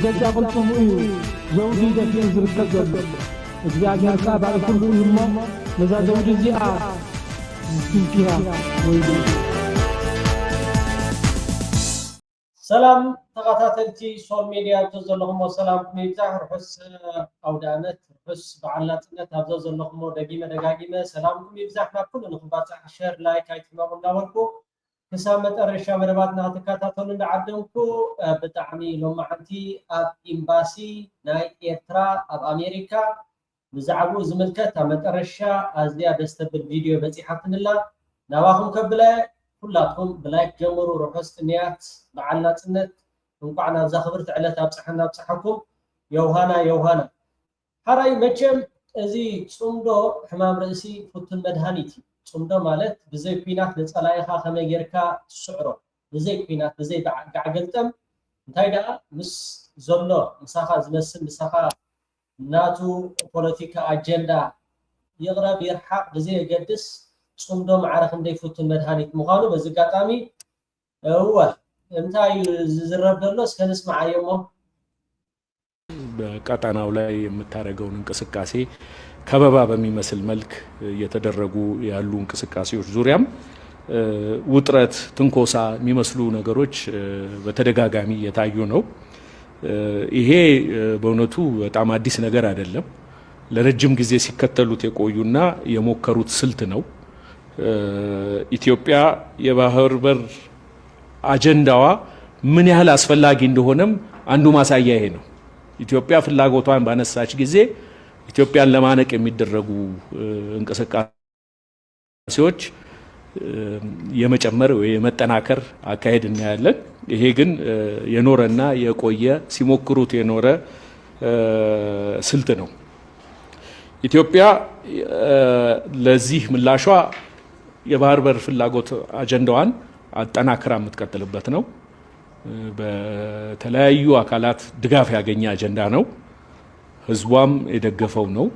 بدك قلتم زوجي دفي زركب እግዚአብሔር ቃል ሁሉ ይሞ ለዛው ዲዚአ فيها ሰላም ተኸታተልቲ ሶል ሚዲያ ተዘለኹም ሰላም ኩሜታ ርሑስ አውዳነት ርሑስ በዓላትነት አብዛ ዘለኹም ደጋጊመ ሰላምኩም ይብዛሕና ኩሉ ንኽባጽሕ ሼር ላይክ አይትማሙና ወርኩ كسام مترشا مرباتنا تكاتاتون عدمكو بتعني لومعنتي اب امباسي ناي إيرترا اب أمريكا بزعبو زملكتا مترشا ازديا دستبل فيديو بزيحتن الله نواخم كبلا كلاتكم بلايك جمرو روحست نيات بعلاتنت ونقعنا بزا خبرت علتا بصحنا بصحكم يوهانا حراي مجم ازي صمدو حمام رئيسي فتن مدهانيتي صمدو مالت بزي كوينات لصلايخا خما يركا تسعرو بزي كوينات بزي قعقلتم انتاي دا مس زلو مساخا زمسل مساخا ناتو بوليتيكا اجندا يغرب يرحق بزي يقدس صمدو معرخ اندي فتن مدهانيت مخانو بزي قاطامي هو انتاي زرب دلو اسكنسمع يمو በቀጣናው ላይ የምታረገውን እንቅስቃሴ ከበባ በሚመስል መልክ እየተደረጉ ያሉ እንቅስቃሴዎች ዙሪያም ውጥረት ትንኮሳ የሚመስሉ ነገሮች በተደጋጋሚ የታዩ ነው። ይሄ በእውነቱ በጣም አዲስ ነገር አይደለም። ለረጅም ጊዜ ሲከተሉት የቆዩና የሞከሩት ስልት ነው። ኢትዮጵያ የባህር በር አጀንዳዋ ምን ያህል አስፈላጊ እንደሆነም አንዱ ማሳያ ይሄ ነው። ኢትዮጵያ ፍላጎቷን ባነሳች ጊዜ ኢትዮጵያን ለማነቅ የሚደረጉ እንቅስቃሴዎች የመጨመር ወይ የመጠናከር አካሄድ እናያለን። ይሄ ግን የኖረና የቆየ ሲሞክሩት የኖረ ስልት ነው። ኢትዮጵያ ለዚህ ምላሿ የባህር በር ፍላጎት አጀንዳዋን አጠናክራ የምትቀጥልበት ነው። በተለያዩ አካላት ድጋፍ ያገኘ አጀንዳ ነው። ህዝቧም የደገፈው ነው።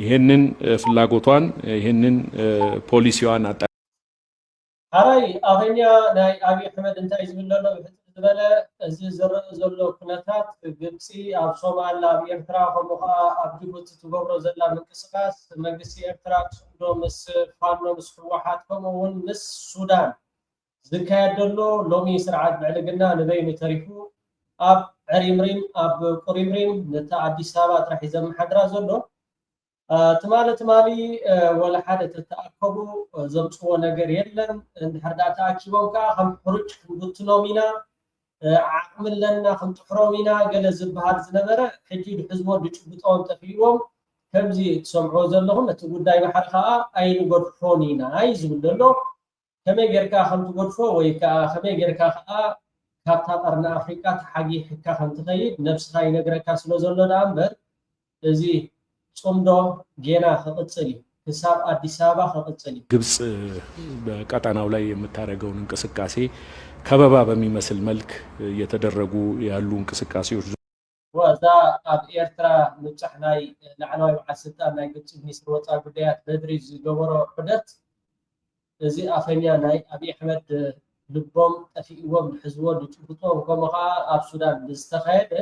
ይሄንን ፍላጎቷን ይሄንን ፖሊሲዋን حراي أغنيا ناي أبي أحمد أنت إزميلنا بحتى እዚ ዝረአ ዘሎ ኩነታት ግብፂ ኣብ ሶማሊያ ኣብ ኤርትራ ከምኡኸዓ ኣብ ጅቡቲ ትገብሮ ዘላ ምንቅስቃስ መንግስቲ ኤርትራ ጽምዶ ምስ ፋኖ ምስ ህወሓት ከምኡውን ምስ ሱዳን ዝካየድ ዘሎ ሎሚ ስርዓት ብዕልግና ንበይኑ ተሪፉ ኣብ ዕሪምሪም ኣብ ቁሪምሪም ነታ ኣዲስ ኣበባ ጥራሕ ዘመሓድራ ዘሎ ትማሊ ወላ ሓደ ተተኣከቡ ዘምፅዎ ነገር የለን እንድሕር ዳ ተኣኪቦም ከዓ ከም ሕሩጭ ክንብትኖም ኢና عقم لنا خمت حرومينا قال زبهات زنبرة حجي بحزبون بيشبطون تفيهم كمزي تسمعوا زلهم تقول دايما حرقاء أين قرفونينا عايز بلدلو كما يركا خمت قرفو ويكا خما يركا كابتا قرن أفريقيا تحقي حكا خمت خيد نفس خاي نقرأ سلو زلو دامبر زي صمدو جينا خطصلي حساب አዲስ አበባ خطصلي ግብጽ በቀጣናው ላይ የምታረገውን እንቅስቃሴ ከበባ በሚመስል መልክ እየተደረጉ ያሉ እንቅስቃሴዎች ወዛ ኣብ ኤርትራ ምጽሕናይ ላዕለዋይ በዓል ስልጣን ናይ ግብጽ ሚኒስትር ወጻኢ ጉዳያት በድሪ ዝገበሮ ዑደት እዚ ኣፈኛ ናይ አብይ አሕመድ ልቦም ጠፊእዎም ሕዝቦ ድጭብጦም ከምኡኸዓ ኣብ ሱዳን ዝተኻየደ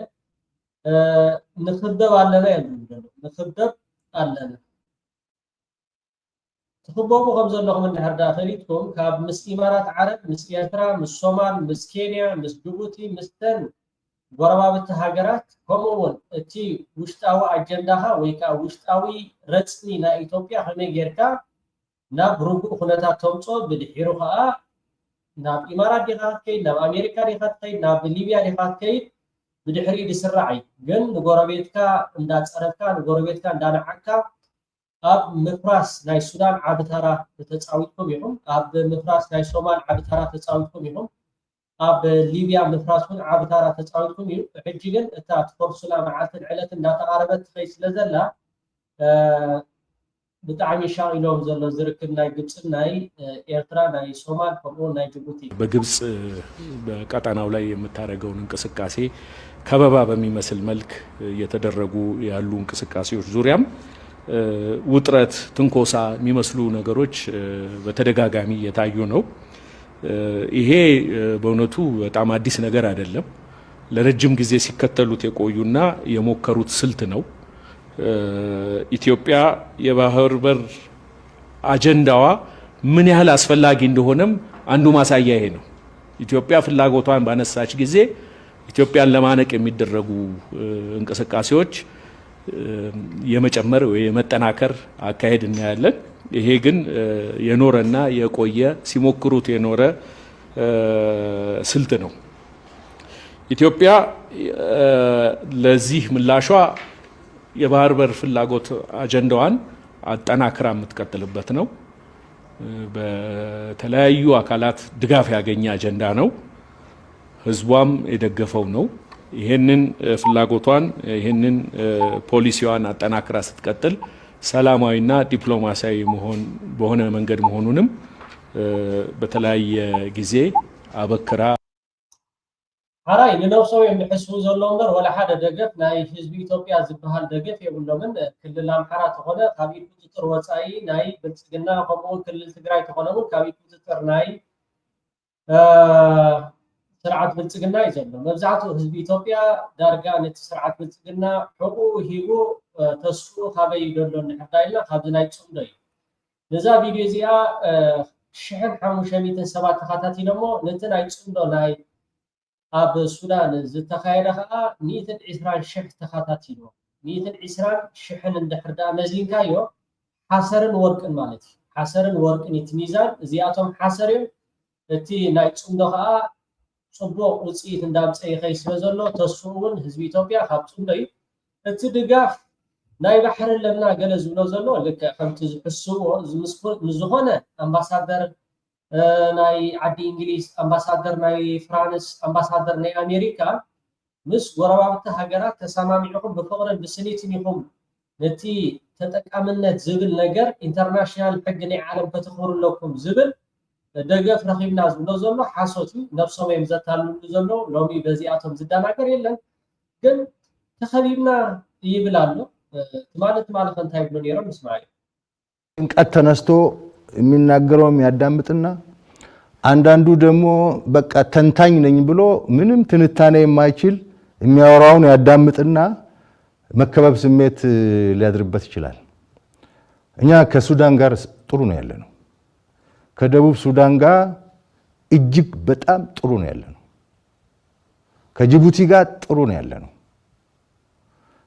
ንኽደብ ኣለና የብሉ ንኽደብ ኣለና تخبروا خمسة لهم من هردا فريقكم كاب مس إمارات عرب مس إيرترا مس صومال مس كينيا مس جيبوتي مس تن غرباء الهاجرات كمون تي وشتاوي أجندها ويكا وشتاوي رتسني نا إثيوبيا هم يركا نا بروكو خناتها تومسو بدحيروها نا إمارات ديخات كي نا أمريكا ديخات كي نا بليبيا ديخات كي بدحري دسرعي جن غربيتكا ندات أركا غربيتكا ندانا عكا ኣብ ምፍራስ ናይ ሱዳን ዓብታራ ተጻዊትኩም ይሁን ኣብ ምፍራስ ናይ ሶማል ዓብታራ ተጻዊትኩም ይሁን ኣብ ሊቢያ ምፍራስን ዓብታራ ተጻዊትኩም ይሁን ሕጂ ግን እታ ትፈርሱላ መዓልትን ዕለትን እንዳተቃረበት ትኸይ ስለዘላ ብጣዕሚ ሻኢሎም ዘሎ ዝርክብ ናይ ግብጽ ናይ ኤርትራ ናይ ሶማል ከምኡ ናይ ጅቡቲ በግብጽ በቀጣናው ላይ የምታረገውን እንቅስቃሴ ከበባ በሚመስል መልክ እየተደረጉ ያሉ እንቅስቃሴዎች ዙሪያም ውጥረት ትንኮሳ የሚመስሉ ነገሮች በተደጋጋሚ የታዩ ነው። ይሄ በእውነቱ በጣም አዲስ ነገር አይደለም። ለረጅም ጊዜ ሲከተሉት የቆዩና የሞከሩት ስልት ነው። ኢትዮጵያ የባህር በር አጀንዳዋ ምን ያህል አስፈላጊ እንደሆነም አንዱ ማሳያ ይሄ ነው። ኢትዮጵያ ፍላጎቷን ባነሳች ጊዜ ኢትዮጵያን ለማነቅ የሚደረጉ እንቅስቃሴዎች የመጨመር ወይ የመጠናከር አካሄድ እናያለን። ይሄ ግን የኖረና የቆየ ሲሞክሩት የኖረ ስልት ነው። ኢትዮጵያ ለዚህ ምላሿ የባህር በር ፍላጎት አጀንዳዋን አጠናክራ የምትቀጥልበት ነው። በተለያዩ አካላት ድጋፍ ያገኘ አጀንዳ ነው። ህዝቧም የደገፈው ነው። ይሄንን ፍላጎቷን ይሄንን ፖሊሲዋን አጠናክራ ስትቀጥል ሰላማዊና ዲፕሎማሲያዊ በሆነ መንገድ መሆኑንም በተለያየ ጊዜ አበክራ حراي لنوصو يحسو زلومر ولا حدا دقف ناي حزب ኢትዮጵያ ዝበሃል ደገፍ የብሎምን ክልል አምሓራ ተኾነ ካብይ ቁጥጥር ወፃኢ ናይ ብልጽግና ከምኡ ክልል ትግራይ ተኾነው ካብይ ቁጥጥር ናይ ስርዓት ብልጽግና ይዘሎ መብዛሕትኡ ህዝቢ ኢትዮጵያ ዳርጋ ነቲ ስርዓት ብልጽግና ሕቁ ሂቡ ተስፉ ካበይ ይደሎ ንሕዳይና ካብዚ ናይ ጽምዶ እዩ ነዛ ቪድዮ እዚኣ 1500 ሰባት ተኸታቲሎሞ ነቲ ናይ ጽምዶ ናይ ኣብ ሱዳን ዝተኻየደ ከዓ 120,000 ተኸታቲሎ 120,000 እንድሕር ዳ መዚንካዮ ሓሰርን ወርቅን ማለት እዩ ሓሰርን ወርቅን እቲ ሚዛን እዚኣቶም ሓሰር እዮም እቲ ናይ ጽምዶ ከዓ ጽቡቕ ውፅኢት እንዳምፀ ይኸይ ስለ ዘሎ ተስፉ እውን ህዝቢ ኢትዮጵያ ካብ ጽምዶ እዩ እቲ ድጋፍ ናይ ባሕርን ለምና ገለ ዝብሎ ዘሎ ልክዕ ከምቲ ዝሕስብዎ ዝኾነ ኣምባሳደር ናይ ዓዲ እንግሊዝ ኣምባሳደር ናይ ፍራንስ ኣምባሳደር ናይ ኣሜሪካ ምስ ጎረባብቲ ሃገራት ተሰማሚዑኩም ብፍቅርን ብስኒትን ኢኹም ነቲ ተጠቃምነት ዝብል ነገር ኢንተርናሽናል ሕጊ ናይ ዓለም ከተኽብሩለኩም ዝብል ደገፍ ረኺብና ዝብሎ ዘሎ ሓሶት እዩ ነፍሶም እዮም ዘታልሉ ዘሎ ሎሚ በዚኣቶም ዝዳናገር የለን ግን ተኸቢብና ይብል ኣሎ ማለት እንታይ ብሎ ነይሮም ምስማዕ ጭንቀት ተነስቶ የሚናገረውም ያዳምጥና አንዳንዱ ደግሞ በቃ ተንታኝ ነኝ ብሎ ምንም ትንታኔ የማይችል የሚያወራውን ያዳምጥና መከበብ ስሜት ሊያድርበት ይችላል። እኛ ከሱዳን ጋር ጥሩ ነው ያለነው። ከደቡብ ሱዳን ጋር እጅግ በጣም ጥሩ ነው ያለነው። ከጅቡቲ ጋር ጥሩ ነው ያለነው።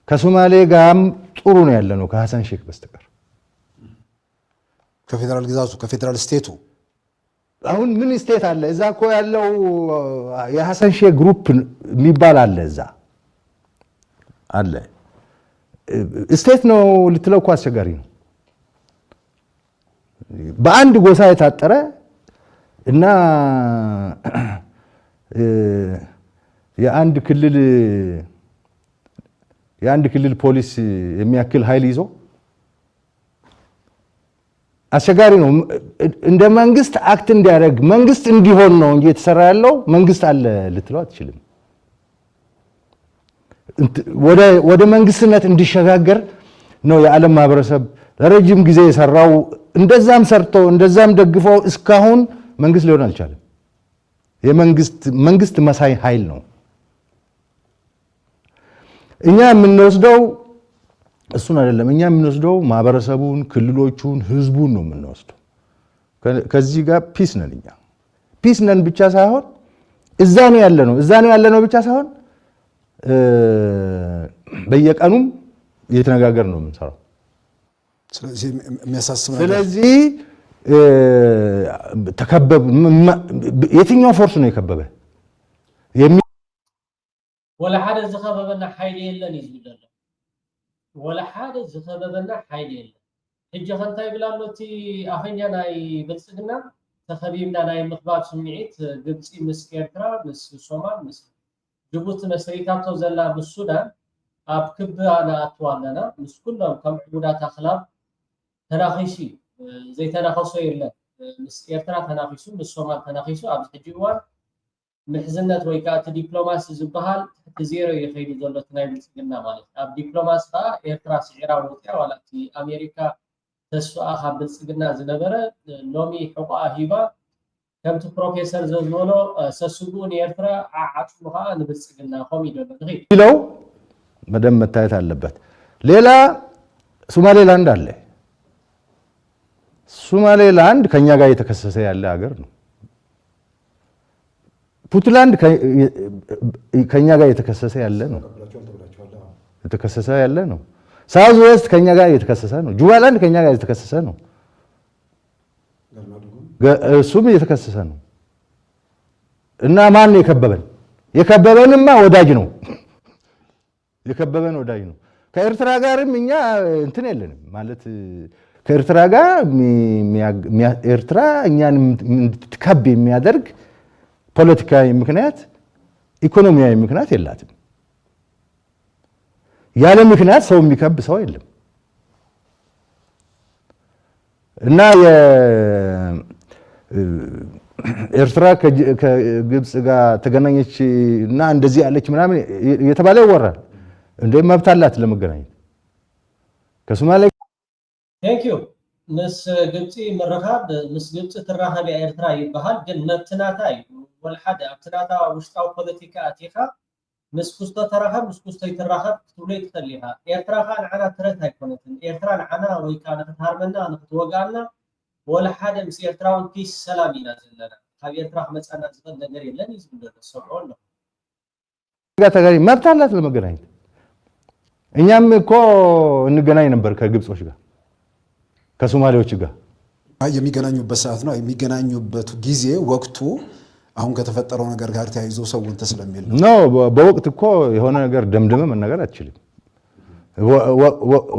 ከሶማሌ ጋርም ጥሩ ነው ያለነው ከሐሰን ሼክ በስተቀር ከፌደራል ግዛቱ ከፌደራል ስቴቱ አሁን ምን ስቴት አለ እዛ እኮ ያለው የሐሰን ሼክ ግሩፕ የሚባል አለ እዛ አለ ስቴት ነው ልትለው እኮ አስቸጋሪ ነው በአንድ ጎሳ የታጠረ እና የአንድ ክልል ፖሊስ የሚያክል ኃይል ይዞ አስቸጋሪ ነው እንደ መንግስት አክት እንዲያደርግ መንግስት እንዲሆን ነው እንጂ የተሰራ ያለው መንግስት አለ ልትለው አትችልም ወደ መንግስትነት እንዲሸጋገር ነው የዓለም ማህበረሰብ ለረጅም ጊዜ የሰራው እንደዛም ሰርቶ እንደዛም ደግፎ እስካሁን መንግስት ሊሆን አልቻለም መንግስት መሳይ ኃይል ነው እኛ የምንወስደው እሱን አይደለም እኛ የምንወስደው ማህበረሰቡን ክልሎቹን ህዝቡን ነው የምንወስደው ከዚህ ጋር ፒስ ነን እኛ ፒስ ነን ብቻ ሳይሆን እዛ ነው ያለነው ብቻ ሳይሆን በየቀኑም እየተነጋገር ነው የምንሰራው ስለዚህ የሚያሳስብ ነገር ስለዚህ ተከበብ የትኛው ፎርስ ነው የከበበ ولا حدا زخببنا حيل يلن يزبدل ولا حدا زخببنا حيل يلن حجه خنتاي بلالوتي اخنيا ناي بلصقنا تخبيبنا ناي مخباب سمعيت ግብጽ ምስ ኤርትራ ምስ ሶማል ምስ ጅቡቲ መስሪታቶ ዘላ በሱዳን ኣብ ክብ አና አጥዋለና ምስ ኩሎም ከም ዕቡዳት አخلاق ተናኺሲ ዘይተናኸሶ የለን ምስ ኤርትራ ተናኺሱ ምስ ሶማል ተናኺሱ ኣብ ሕጂዋን ምሕዝነት ወይ ካቲ ዲፕሎማሲ ዝበሃል ተዜሮ ይኸይድ ዘሎ ናይ ብልጽግና ማለት ኣብ ዲፕሎማሲ ኤርትራ ሲዕራ ወጥያ ዋላቲ አሜሪካ ተስፋ ካብ ብልጽግና ዝነበረ ሎሚ ሕቋ ሂባ كم بروفيسور زوزولو سسبون يرترا عطفها نبصقنا خميدو بغي لو مدام متايت አለበት ሌላ ሶማሌላንድ አለ ሶማሌላንድ ከኛ ጋር የተከሰሰ ያለ ሀገር ነው ፑንትላንድ ከኛ ጋር የተከሰሰ ያለ ነው የተከሰሰ ያለ ነው ሳውዝ ዌስት ከኛ ጋር የተከሰሰ ነው ጁባላንድ ከኛ ጋር የተከሰሰ ነው እሱም የተከሰሰ ነው እና ማን ነው የከበበንማ ወዳጅ ነው የከበበን ወዳጅ ነው ከኤርትራ ጋርም እኛ እንትን የለንም ማለት ከኤርትራ ጋር ኤርትራ እኛን እንድትከብ የሚያደርግ ፖለቲካዊ ምክንያት ኢኮኖሚያዊ ምክንያት የላትም ያለ ምክንያት ሰው የሚከብ ሰው የለም እና ኤርትራ ከግብጽ ጋር ተገናኘች እና እንደዚህ ያለች ምናምን የተባለ ይወራል እንደ መብት አላት ለመገናኘት ከሶማሌ ቴንክ ዩ مس قبتي مرخاب مس قبتي تراها بإيرترا يبهال جن مبتناتا والحدا ابتناتا وشتاو بوليتيكا اتيخا مس كوستا تراها مس كوستا يتراها تولي تخليها إيرترا خان عنا ترتها كونتن إيرترا عنا وي كانت تهرمنا نتوقعنا ولا حدا مس إيرترا ونتيس سلامي نازل لنا هاي إيرترا مسألة زغل نجر يلن يزبل السعون ጋር መብት አላት ለመገናኘት እኛም እኮ እንገናኝ ነበር ከግብጾች ጋር ከሶማሌዎች ጋር የሚገናኙበት ሰዓት ነው የሚገናኙበት ጊዜ ወቅቱ አሁን ከተፈጠረው ነገር ጋር ተያይዞ ሰውን ተስለሚል ነው በወቅት እኮ የሆነ ነገር ደምደመ መናገር አትችልም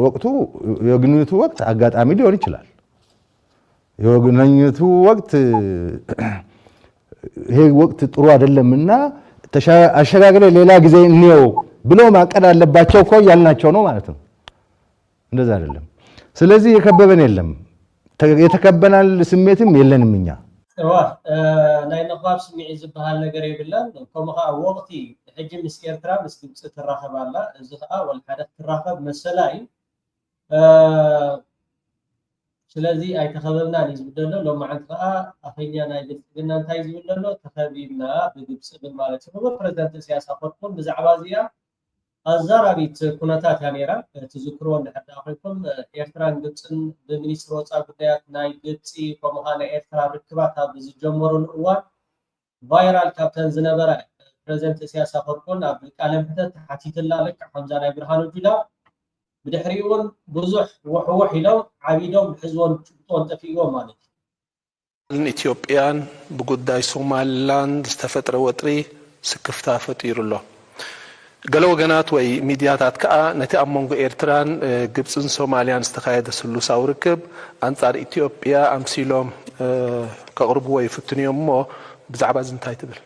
ወቅቱ የግንኙነቱ ወቅት አጋጣሚ ሊሆን ይችላል የግንኙነቱ ወቅት ይሄ ወቅት ጥሩ አይደለምና አሸጋግረ ሌላ ጊዜ ነው ብሎ ማቀድ አለባቸው እኮ ያልናቸው ነው ማለት ነው እንደዛ አይደለም ስለዚህ የከበበን የለም የተከበናል ስሜትም የለንም እኛ ናይ ነኻብ ስሚዕ ዝበሃል ነገር ይብላል ከምኻ ወቅቲ ሕጂ ምስ ኤርትራ ምስ ግብጽ ትራኸባላ እዚ ከዓ ወልሓደ ትራኸብ መሰላይ ስለዚህ ኣይተኸበብና ዝብደሎ ሎማዓንቲ ከዓ ኣፈኛ ናይ ብልጽግና እንታይ ዝብለሎ ተኸቢብና ብግብጽ ብል ማለት ነው ፕሬዝዳንት ኢሳያስ ኣፈወርቂ ብዛዕባ እዚኣ አዛራቢት ኩነታት ያኔራ ትዝክሮ እንደሐዳ አኹም ኤርትራን ግብጽን በሚኒስትር ወፃኢ ጉዳያት ናይ ግብጽ ከምሃለ ኤርትራ ርክባት ኣብ ዝጀመሩን እዋን ቫይራል ካፕተን ዝነበረ ፕሬዝዳንት ኢሳያስ ኣፈወርቂ ኣብ ቃለ መሕተት ሓቲትላ ልክ ሓምዛ ናይ ብርሃኑ ጁላ ብድሕሪኡን ብዙሕ ውሕውሕ ኢሎም ዓቢዶም ሕዝቦን ጭብጦን ጠፊዎም ማለት ኢትዮጵያን ብጉዳይ ሶማሊላንድ ዝተፈጥረ ወጥሪ ስክፍታ ፈጢሩሎ قالوا وجنات وي ميدياتات كأ نتي أمونغ إيرتران جبسن سوماليان استخايد سلوس أو ركب أنصار إثيوبيا أمثيلهم كقرب وي فتنيوم مو بزعبة زنتاي تبل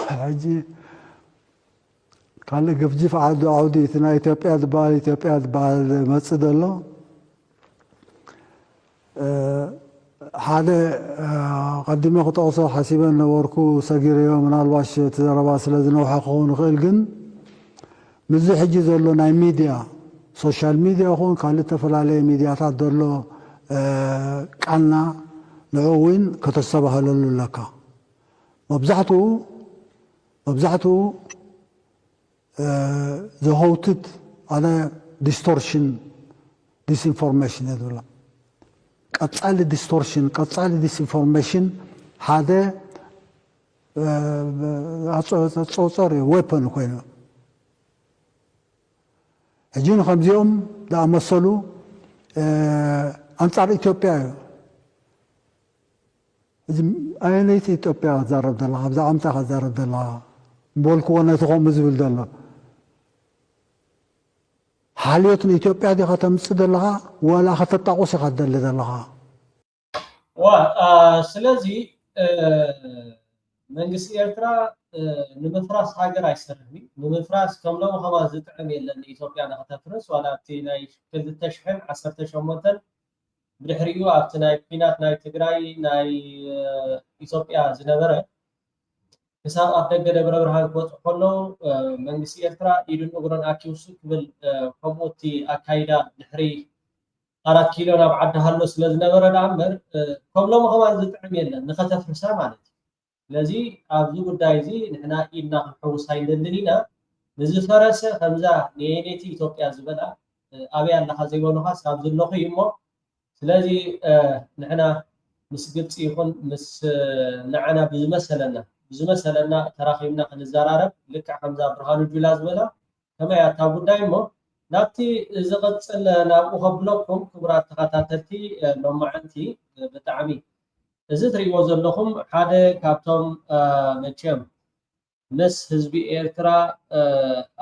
حاجي قال لك في عاد عودي ثنا إثيوبيا دبال متصد الله هذا قدمه قطعه حسيبا نوركو صغير يوم من الواش تزربا سلازنو حقون خلقن مزي حجي زلو ناي ميديا سوشيال ميديا هون قال تفلالي ميدياتات دلو قالنا نعوين كتسبها لك مبزحته زهوتت على ديستورشن ديسانفورميشن هذولا قطعل ديستورشن قطعل ديسانفورميشن هذا اتصور ويبن كوينه اجين خمزيهم لا مسلو انصار اثيوبيا اينيت اثيوبيا زارب الله ابزا امتا زارب الله بولكو ونتقوم زبل الله حاليتنا إثيوبيا دي ختمصد لها ولا ختطاقوس خدل لها ስለዚህ መንግስት ኤርትራ ንምፍራስ ሃገር አይሰርሕኒ ንምፍራስ ከምሎም ኸማ ዝጥዕም የለን ኢትዮጵያ ንኽተፍርስ ዋላ ኣብቲ ናይ 2018 ብድሕሪኡ ኣብቲ ናይ ኩናት ናይ ትግራይ ናይ ኢትዮጵያ ዝነበረ ክሳብ ኣብ ደገ ደብረ ብርሃን ክወፅእ ከሎ መንግስቲ ኤርትራ ኢዱን እግሮን ኣኪውሱ ክብል ከምኡቲ ኣካይዳ ድሕሪ 4 ኪሎ ናብ ዓዲ ሃሎ ስለዝነበረ ዳምበር ከምሎም ከማን ዝጥዕም የለን ንኸተፍርሳ ማለት እዩ ስለዚ ኣብዚ ጉዳይ እዚ ንሕና ኢድና ክንሕውሳ ይደልን ኢና ንዝፈረሰ ከምዛ ንየኔቲ ኢትዮጵያ ዝበላ ኣብያ ኣለኻ ዘይበሉኻ ሳብ ዘለኹ እዩ እሞ ስለዚ ንሕና ምስ ግብፂ ይኹን ምስ ንዓና ብዝመሰለና ተራኺብና ክንዘራረብ ልክዕ ከምዛ ብርሃኑ ጁላ ዝበላ ከመይ ኣታ ጉዳይ እሞ ናብቲ ዝቕፅል ናብኡ ከብለኩም ክቡራት ተኸታተልቲ ሎማዓንቲ ብጣዕሚ እዚ ትሪእዎ ዘለኹም ሓደ ካብቶም መቸም ምስ ህዝቢ ኤርትራ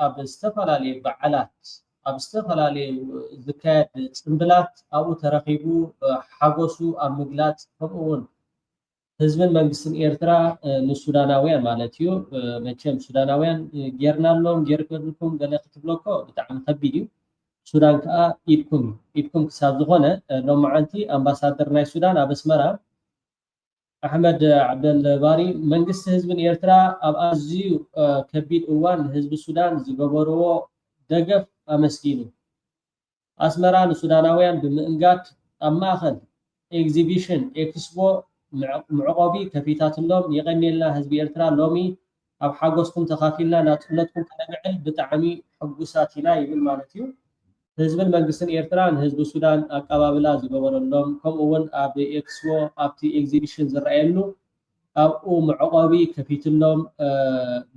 ኣብ ዝተፈላለዩ በዓላት ኣብ ዝተፈላለዩ ዝካየድ ፅምብላት ኣብኡ ተረኺቡ ሓጎሱ ኣብ ምግላፅ ከምኡውን ህዝብን መንግስትን ኤርትራ ንሱዳናውያን ማለት እዩ መቸም ሱዳናውያን ጌርናሎም ጌርክልኩም ገለ ክትብለኮ ብጣዕሚ ከቢድ እዩ ሱዳን ከዓ ኢድኩም ክሳብ ዝኾነ ሎማዓንቲ ኣምባሳደር ናይ ሱዳን ኣብ ኣስመራ ኣሕመድ ዓብደልባሪ መንግስቲ ህዝብን ኤርትራ ኣብ ኣዝዩ ከቢድ እዋን ንህዝቢ ሱዳን ዝገበርዎ ደገፍ ኣመስጊኑ ኣስመራ ንሱዳናውያን ብምእንጋድ ኣብ ማእኸል ኤግዚቢሽን ኤክስፖ ምዕቆቢ ከፊታትሎም የቀኒልና ህዝቢ ኤርትራ ሎሚ ኣብ ሓጎስኩም ተኻፊልና ናጽነትኩም ከነግዕል ብጣዕሚ ሕጉሳት ኢና ይብል ማለት እዩ ህዝብን መንግስትን ኤርትራ ንህዝቢ ሱዳን ኣቀባብላ ዝገበረሎም ከምኡውን ኣብ ኤክስፖ ኣብቲ ኤግዚቢሽን ዝረኣየሉ ኣብኡ ምዕቆቢ ከፊትሎም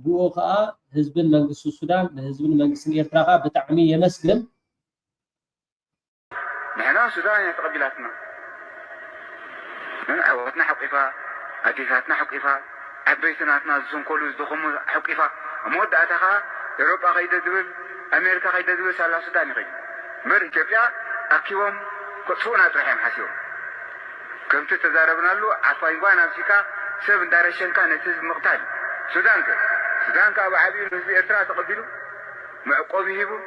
ብኡ ከዓ ህዝብን መንግስቲ ሱዳን ንህዝብን መንግስትን ኤርትራ ከዓ ብጣዕሚ የመስግን ንሕና ሱዳን ተቀቢላትና من عواتنا حقيفة أديساتنا حقيفة عبيتناتنا زنكولو زدخمو حقيفة مودعتها أوروبا غيدا دول أمريكا غيدا دول سالا سوداني غيد مر إثيوبيا أكيوم كتفونا ترحيم حسيو كمتو تزاربنا له عفاينقوان أمسيكا سيفن دارشن كان نتيز مقتال سودان كا أبو حبيب نزل إرترا تقبلو معقوبي هيبو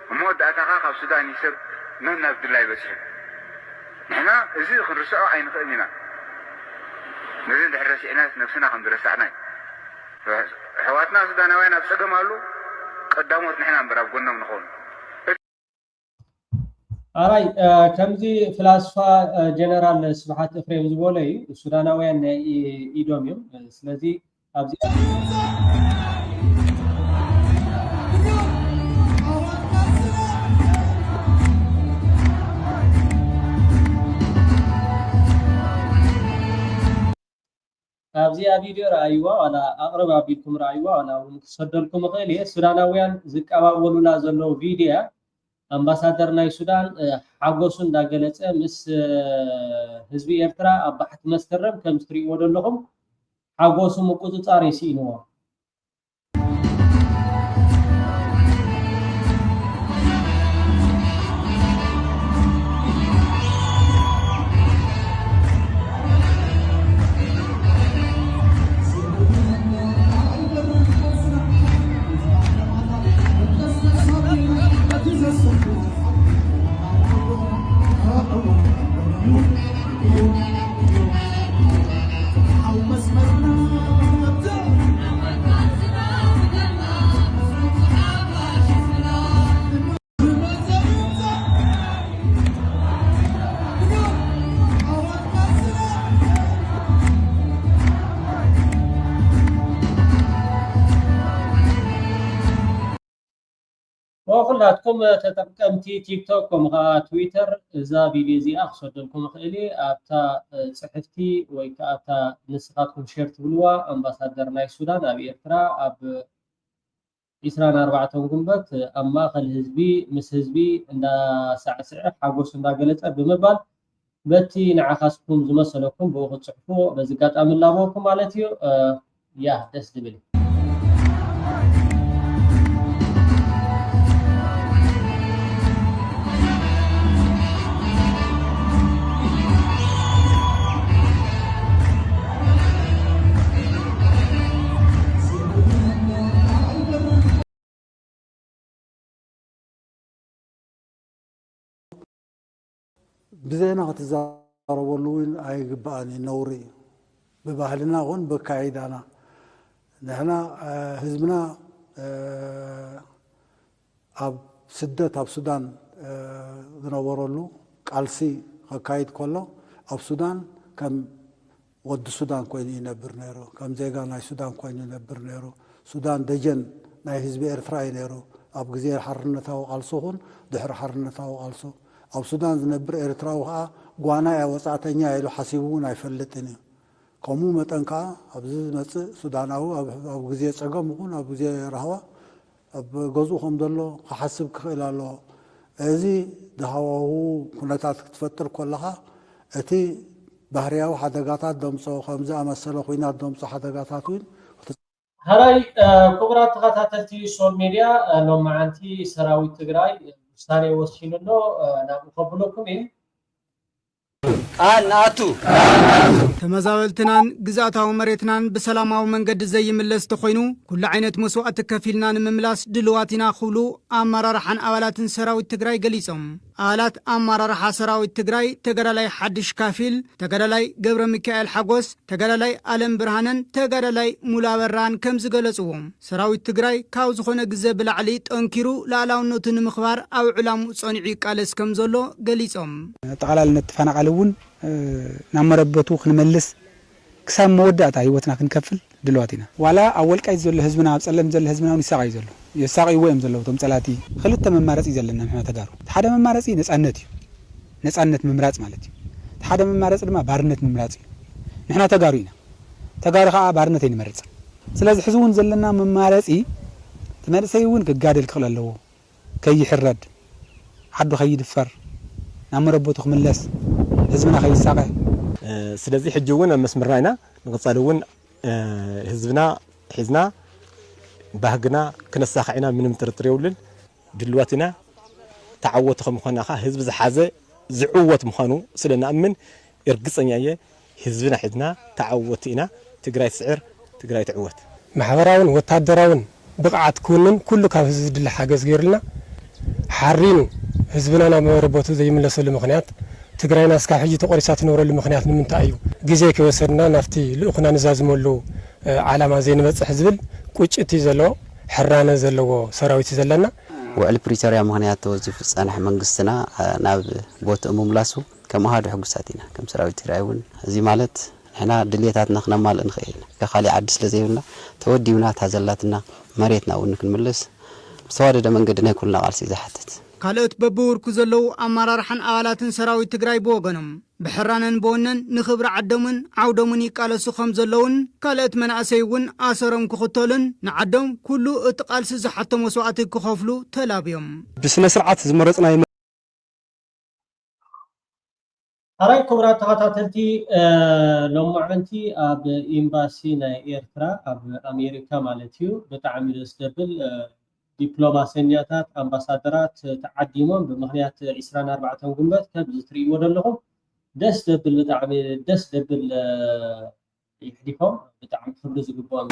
مودعتها خاف سوداني سب من عبد الله بسيح نحنا إزيد خنرسعو عين خلينا نزيد حرسي ناس نفسنا خندرسعنا حواتنا سودانوين أبسقم قالوا قداموت نحنا نبراب قلنا ونخون ኣራይ ከምዚ ፍላስፋ ጀነራል ስብሓት እፍሬም ዝበሎ እዩ ሱዳናውያን ናይ ኢዶም እዮም ስለዚ ኣብዚ ኣብዚኣ ቪድዮ ረኣይዋ ዋላ ኣቕርብ ኣቢልኩም ረኣይዋ ዋላ እውን ክሰደልኩም እኽእል እየ ሱዳናውያን ዝቀባበሉላ ዘለዉ ቪድያ ኣምባሳደር ናይ ሱዳን ሓጎሱ እንዳገለፀ ምስ ህዝቢ ኤርትራ ኣብ ባሕቲ መስከረም ከም ትሪእዎ ዘለኹም ሓጎሱ ምቁፅፃር ይስኢንዎ وكلاتكم تتقمتي تيك توك كمغا تويتر إذا فيديو زي أخصر لكم خيلي أبتا صحفتي ويكا أبتا نسخاتكم شيرت بلوا أمباسادر ناي السودان أبي إرترا أب إسران 4 قنبت أما خل هزبي مس هزبي عند ساعة حاقوس عند قلت بمبال بتي نعخاسكم زمسلكم بوخد صحفو بزقات أمن لابوكم مالتيو يا دس دبلي بزينا تزاربوا أي جباني نوري ببهلنا غن بكايدنا نحن حزبنا أب سدة أب السودان نورلو ቃልሲ ከካይድ ከሎ ኣብ ሱዳን ከም ወዲ ሱዳን ኮይኑ ይነብር ነይሩ ከም ዜጋ ናይ ሱዳን ኮይኑ ይነብር ነይሩ ሱዳን ደጀን ናይ ህዝቢ ኤርትራ እዩ ነይሩ ኣብ ግዜ ሓርነታዊ ቃልሶ ኹን ድሕሪ ሓርነታዊ ቃልሶ ኣብ ሱዳን ዝነብር ኤርትራዊ ከዓ ጓናይ ወፃእተኛ ኢሉ ሓሲቡ እውን ኣይፈልጥን እዩ ከምኡ መጠን ከዓ ኣብዚ ዝመፅእ ሱዳናዊ ኣብ ግዜ ፀገም ይኹን ኣብ ግዜ ረህዋ ኣብ ገዝኡ ከም ዘሎ ክሓስብ ክኽእል ኣለዎ እዚ ድሃዋዊ ኩነታት ክትፈጥር ከለኻ እቲ ባህርያዊ ሓደጋታት ደምፆ ከምዚ ኣመሰለ ኩናት ደምፆ ሓደጋታት እውን هراي كبرات تخاتلتي سول ميديا لو معنتي سراوي تግራይ ውሳኔ ወስኖ ናብ ቆብሎኩም እ አናቱ ተመዛበልትናን ግዛታው መሬትናን በሰላማው መንገድ ዘይምለስ ተኮይኑ ኩሉ ዓይነት መስዋዕት ከፊልና ንምምላስ ድልዋቲና ኩሉ አመራርሓን አባላትን ሰራዊት ትግራይ ገሊጾም አባላት አመራርሓ ሰራዊት ትግራይ ተገዳላይ ሓድሽ ካፊል ተገዳላይ ገብረ ሚካኤል ሓጎስ ተገዳላይ አለም ብርሃነን ተገዳላይ ሙላበራን ከም ዝገለጽዎም ሰራዊት ትግራይ ካብ ዝኾነ ግዜ ብላዕሊ ጠንኪሩ ላዕላውነቱ ንምኽባር ኣብ ዕላሙ ጸኒዑ ቃለስ ከም ዘሎ ገሊጾም ተቃላልነት ተፈናቃለውን ናመረበቱ ክንመልስ ክሳብ መወዳእታ ህይወትና ክንከፍል ድልዋቲና ዋላ አወልቃይ ዘሎ ህዝብና ኣብ ጸለም ዘሎ ህዝብና ይሳቀይ ዘሎ ይሳቀይ ወይም ዘሎ ቶም ጸላቲ ክልተ መማረጽ ዘለና ምሕና ተጋሩ ሓደ መማረጽ ነጻነት እዩ ነጻነት መምራጽ ማለት እዩ ሓደ መማረጽ ድማ ባርነት መምራጽ እዩ ምሕና ተጋሩ ኢና ተጋሩ ከዓ ባርነት ይመርጽ ስለዚህ ህዝቡን ዘለና መማረጽ ተመርሰይውን ክጋደል ክኽእል ኣለዎ ከይሕረድ ዓዱ ከይድፈር ናመረበቱ ክምለስ ህዝብና ከይሳቀይ ስለዚህ ሕጂውን መስመርናይና ንቀጻለውን ህዝብና ሒዝና ባህግና ክነሳኺና ምንም ጥርጥር የውልን ድልዋትና ተዓወት ከምኾናኻ ህዝብ ዝሓዘ ዝዕወት ምዃኑ ስለናእምን እርግጸኛየ ህዝብና ሒዝና ተዓወት ኢና ትግራይ ስዕር ትግራይ ትዕወት ማሕበራውን ወታደራውን ብቕዓት ኩንን ኩሉ ካብ ህዝብ ድል ሓገዝ ገይሩልና ሓሪኑ ህዝብና ናብ መረበቱ ዘይምለሰሉ ምኽንያት ትግራይና እስካ ሕጂ ተቆሪሳ ትነብረሉ ምኽንያት ንምንታይ እዩ ግዜ ከወሰድና ናፍቲ ልኡኽና ንዛዝመሉ ዓላማ ዘይንበጽሕ ዝብል ቁጭት ዘሎ ሕራነ ዘለዎ ሰራዊት ዘለና ውዕል ፕሪቶሪያ ምኽንያት ተወዚፉ ጸንሕ መንግስትና ናብ ቦትኡ ምምላሱ ከም ኣሃዱ ሕጉሳት ኢና ከም ሰራዊት ትግራይ እውን እዚ ማለት ንሕና ድሌታትና ክነማልእ ንኽእል ከኻሊ ዓዲ ስለ ዘይብልና ተወዲብና ታዘላትና መሬትና እውን ክንምልስ ብተዋደደ መንገዲ ናይ ኩልና ቃልሲ ዝሓትት ካልኦት በብውርኩ ዘለው አመራርሓን አባላትን ሰራዊት ትግራይ ብወገኖም ብሕራነን በወነን ንኽብሪ ዓዶምን ዓውዶምን ይቃለሱ ከም ዘለውን ካልኦት መናእሰይ እውን ኣሰሮም ክኽተሉን ንዓዶም ኩሉ እቲ ቃልሲ ዝሓቶ መስዋዕቲ ክኸፍሉ ተላብዮም ብስነ ስርዓት ዝመረጽናይ هراي كبرات تخاتلتي لومعنتي اب امباسي ናይ ኤርትራ ኣብ ኣሜሪካ ማለትዩ በጣዕሚ ደስደብል ዲፕሎማስያታት አምባሳደራት ተዓዲሞም በምክንያት 24 ግንቦት ከብ ዝትሪዎ ደለኹም ደስ ደብል በጣዕሚ ደስ ደብል ይሕዲፎም በጣዕሚ ፍሉ ዝግባኦም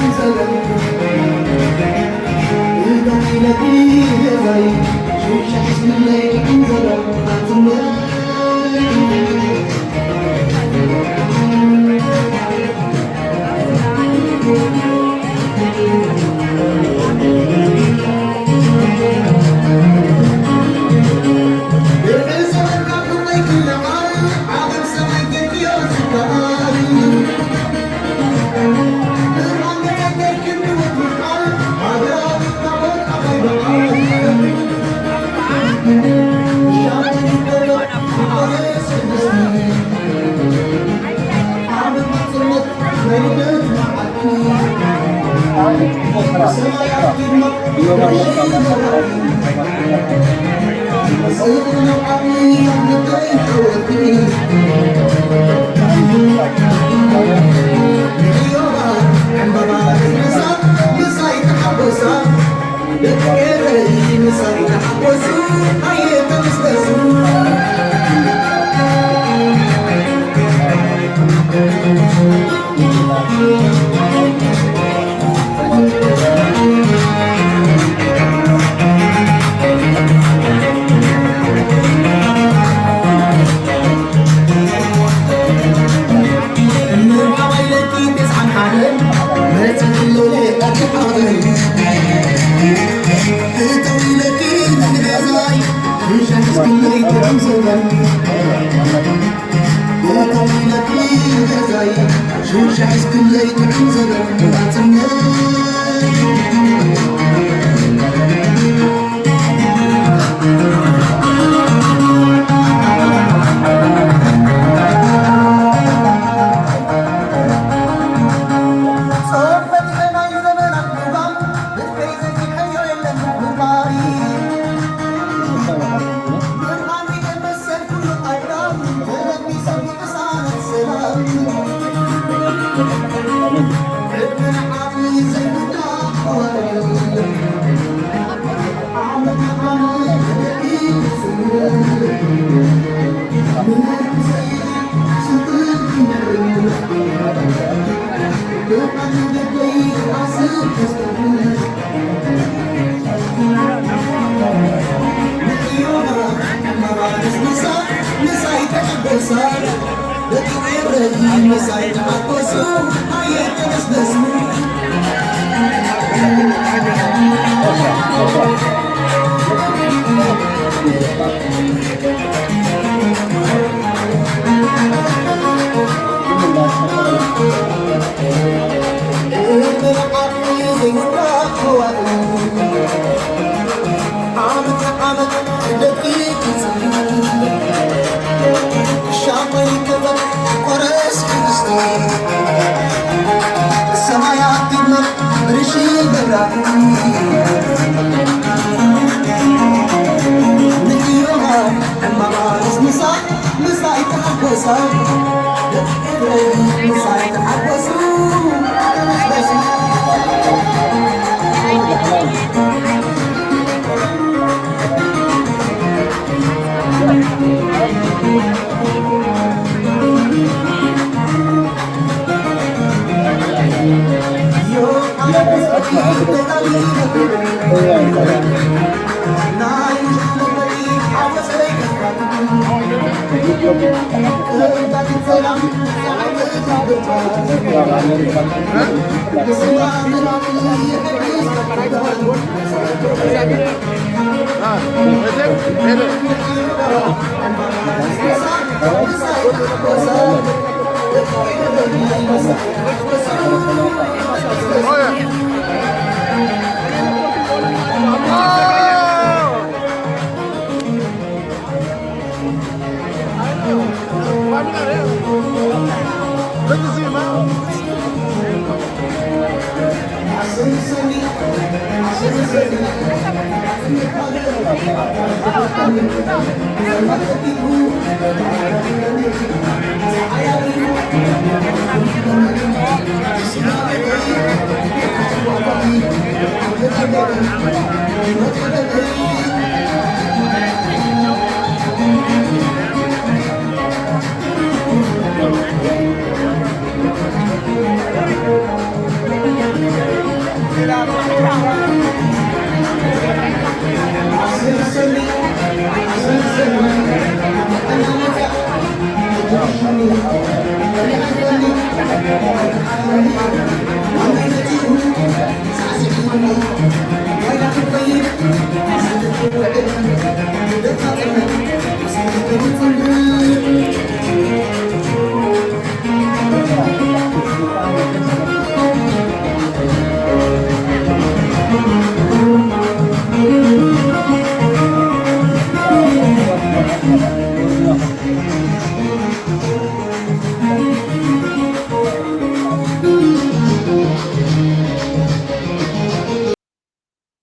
I'm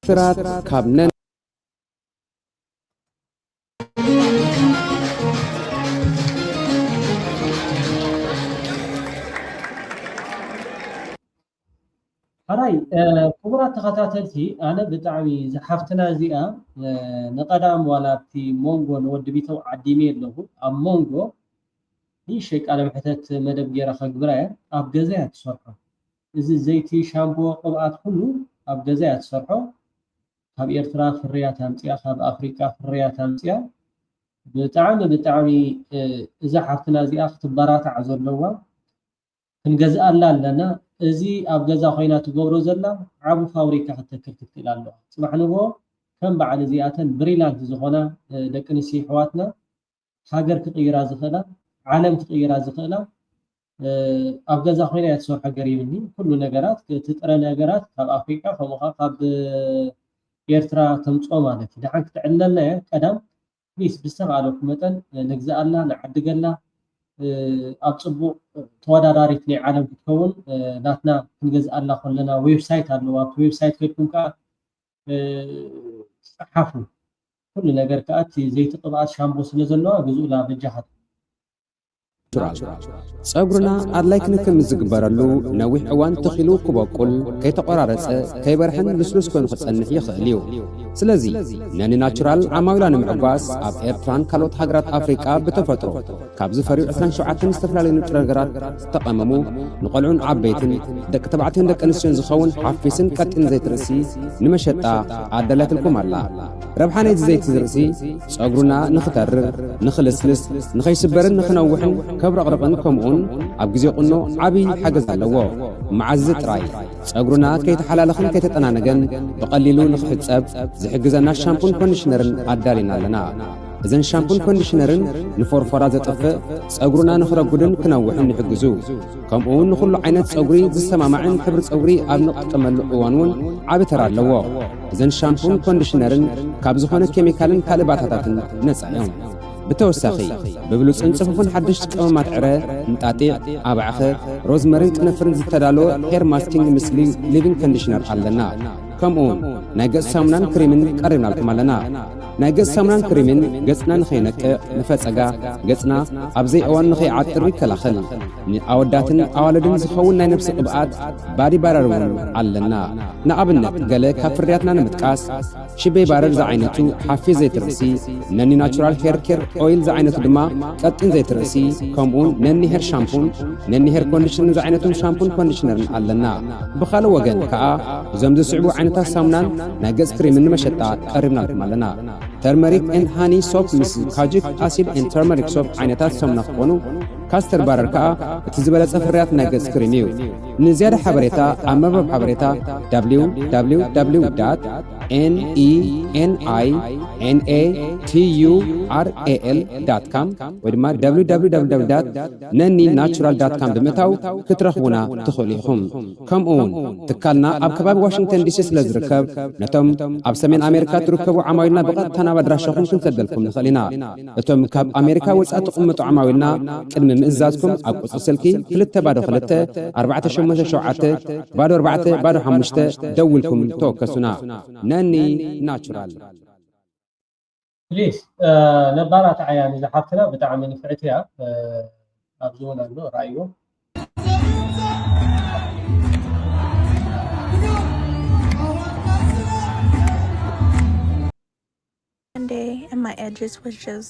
ፍራት ካብነን حراي كبرات تخاتاتلتي أنا بتعمي زحفتنا زيا نقدام ولا في مونغو نود بيتو عديمي له أم مونغو هي شيء على محتت مدب جرا خبراء أبجزات صرحة إذا زيتي شامبو قبعات كله أبجزات صرحة خب إيرترا فريات همتيا خب أفريقيا فريات همتيا بتعمي زحفتنا زيا اختبارات عزر لوا كنجزء الله لنا إزي أبجزا خينا تجبرو زلا عبو فاوريكا حتى كرتك الله سبحانه كم بعد زياتن بريلانت زخنا لكن سي حواتنا حاجر كغيرا زخنا ዓለም ትቕይራ ዝኽእላ ኣብ ገዛ ኮይና እትሰርሖ ገሪምኒ ኩሉ ነገራት ትጥረ ነገራት ካብ ኣፍሪካ ከምኡኻ ካብ ኤርትራ ተምፅኦ ማለት እዩ ድሓን ክትዕለልና እየ ቀዳም ፕሊስ ብዝተኻእለኩም መጠን ነግዛኣላ ንዓድገላ ኣብ ፅቡቕ ተወዳዳሪት ናይ ዓለም ክትከውን ናትና ክንገዝኣላ ከለና ዌብሳይት ኣለዋ ኣብቲ ዌብሳይት ከድኩም ከዓ ፅሓፉ ኩሉ ነገር ከዓ እቲ ዘይቲ ቅብኣት ሻምቦ ስለ ዘለዋ ግዝኡላ በጃኻት ጸጉርና ኣድላይ ክንክን ዝግበረሉ ነዊሕ እዋን ተኺሉ ክበቁል ከይተቆራረፀ ከይበርሕን ልስሉስ ኮይኑ ክጸንሕ ይኽእል እዩ ስለዚ ነኒ ናቹራል ዓማዊላ ንምዕጓስ ኣብ ኤርትራን ካልኦት ሃገራት ኣፍሪቃ ብተፈጥሮ ካብ ዝፈርዩ 27 ዝተፈላለዩ ንጥረ ነገራት ዝተቐመሙ ንቆልዑን ዓበይትን ደቂ ተባዕትዮን ደቂ ኣንስትዮን ዝኸውን ሓፊስን ቀጢን ዘይቲ ርእሲ ንመሸጣ ኣዳላትልኩም ኣላ ረብሓ ናይቲ ዘይቲ ርእሲ ጸጉርና ንኽተርር ንኽልስልስ ንኸይስበርን ንኽነውሕን ከብረቕርቕን ከምኡን ኣብ ግዜ ቁኖ ዓብይ ሓገዝ ኣለዎ መዓዝ ጥራይ ጸጉርና ከይተሓላለኽን ከይተጠናነገን ብቐሊሉ ንኽሕፀብ ዝሕግዘና ሻምፑን ኮንዲሽነርን ኣዳሊና ኣለና እዘን ሻምፑን ኮንዲሽነርን ንፎርፎራ ዘጥፍእ ጸጉርና ንኽረጉድን ክነውሕን ይሕግዙ ከምኡውን ንኹሉ ዓይነት ጸጉሪ ዝሰማማዕን ሕብሪ ጸጉሪ ኣብ ንቕጥቀመሉ እዋን እውን ዓብ ተራ ኣለዎ እዘን ሻምፑን ኮንዲሽነርን ካብ ዝኾነ ኬሚካልን ካልእ ባእታታትን ነፃ እዮም ብተወሳኺ ብብሉፅን ጽፉፍን ሓድሽ ቀመማት ዕረ እንጣጢዕ ኣባዕኸ ሮዝመሪን ቅንፍርን ዝተዳለወ ሄር ማስኪንግ ምስሊ ሊቪንግ ኮንዲሽነር ኣለና ከምኡውን ናይ ገጽ ሳሙናን ክሪምን ቀሪብናልኩም ኣለና ናይ ገጽ ሳሙናን ክሪምን ገጽና ንኸይነቅዕ ንፈጸጋ ገጽና ኣብ ዘይ እዋን ንኸይዓጥር ይከላኸል ንኣወዳትን ኣዋልድን ዝኸውን ናይ ነፍሲ ቅብኣት ባዲ ባረር እውን ኣለና ንኣብነት ገለ ካብ ፍርያትና ንምጥቃስ ሽበይ ባረር ዝዓይነቱ ሓፊዝ ዘይቲ ርእሲ ነኒ ናቹራል ሄር ኬር ኦይል ዝዓይነቱ ድማ ቀጢን ዘይቲ ርእሲ ከምኡውን ነኒ ሄር ሻምፑን ነኒ ሄር ኮንዲሽነር ዝዓይነቱን ሻምፑን ኮንዲሽነርን ኣለና ብኻልእ ወገን ከዓ እዞም ዝስዕቡ ዓይነታት ሳሙናን ናይ ገጽ ክሪምን ንመሸጣ ቀሪብናልኩም ኣለና ተርመሪክ ኤንድ ሃኒ ሶፕ ምስ ካጂክ ኣሲድ ኤንድ ተርመሪክ ሶፕ ዓይነታት ሳሙና ክኾኑ ካስተር ባረር ከዓ እቲ ዝበለጸ ፍርያት ናይ ገጽ ክሪም እዩ ንዝያዳ ሓበሬታ ኣብ መርበብ ሓበሬታ www.nenitural.com ወይ ድማ www.nenninatural.com ብምእታው ክትረኽቡና ትኽእሉ ኢኹም ከምኡውን ትካልና ኣብ ከባቢ ዋሽንግተን ዲሲ ስለ ዝርከብ ነቶም ኣብ ሰሜን ኣሜሪካ ትርከቡ ዓማዊልና ብቐጥታ ናብ ኣድራሻኹም ክንሰደልኩም ንኽእል ኢና እቶም ካብ ኣሜሪካ ወጻኢ ትቕመጡ ዓማዊልና ቅድሚ ምእዛዝኩም ኣብ ቁጽሪ ስልኪ 222-474-4 ደውልኩም ተወከሱና ነኒ ናቹራል ፕሊዝ ነባራት ዓያኒ ዝሓፍትና ብጣዕሚ ንፍዕት እያ ኣብዚ እውን ኣሎ ራእዩ One day and my edges was just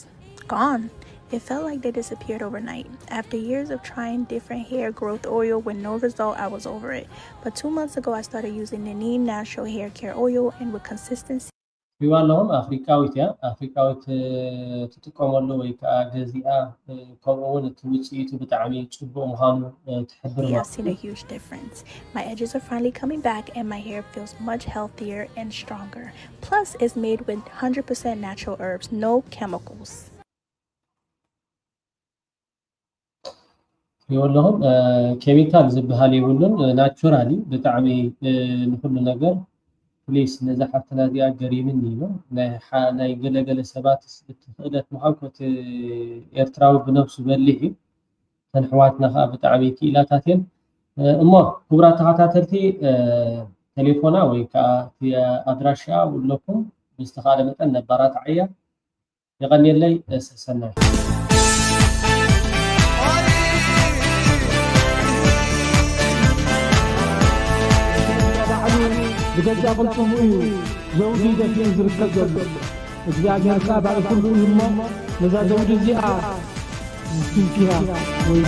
gone. It felt like they disappeared overnight. After years of trying different hair growth oil with no result, I was over it. But 2 months ago, I started using the Nenni Natural Hair Care Oil, and with consistency. ቢዋለሁም አፍሪካዊት እያ አፍሪካዊት ትጥቀመሉ ወይ ከዓ ገዚኣ ከምኡውን እቲ ውፅኢቱ ብጣዕሚ ፅቡቅ ምዃኑ ትሕብር I've seen a huge difference. My edges are finally coming back and my hair feels much healthier and stronger. Plus, it's made with 100% natural herbs, no chemicals. ቢዋለሁም ኬሚካል ዝበሃል የብሉን ናቹራሊ ብጣዕሚ ንኩሉ ነገር ፕሊስ ነዛ ሓፍትና እዚኣ ገሪምኒ ኢሎ ናይ ገለገለ ሰባት እትኽእለት ምዃንኮት ኤርትራዊ ብነብሱ በሊሕ እዩ ተን ኣሕዋትና ከዓ ብጣዕሚ ክኢላታት እየን እሞ ክቡራት ተኸታተልቲ ቴሌፎና ወይ ከዓ ኣድራሻ ውለኩም ብዝተኻእለ መጠን ነባራት ዓያ ይቐኒየለይ ሰናይ بجد قلتم ايه زوجي ده في زركب እግዚአብሔር ካባል ሁሉ ይሞ ለዛ ዘውድ እዚኣ ምስኪን ፊሃ ወይ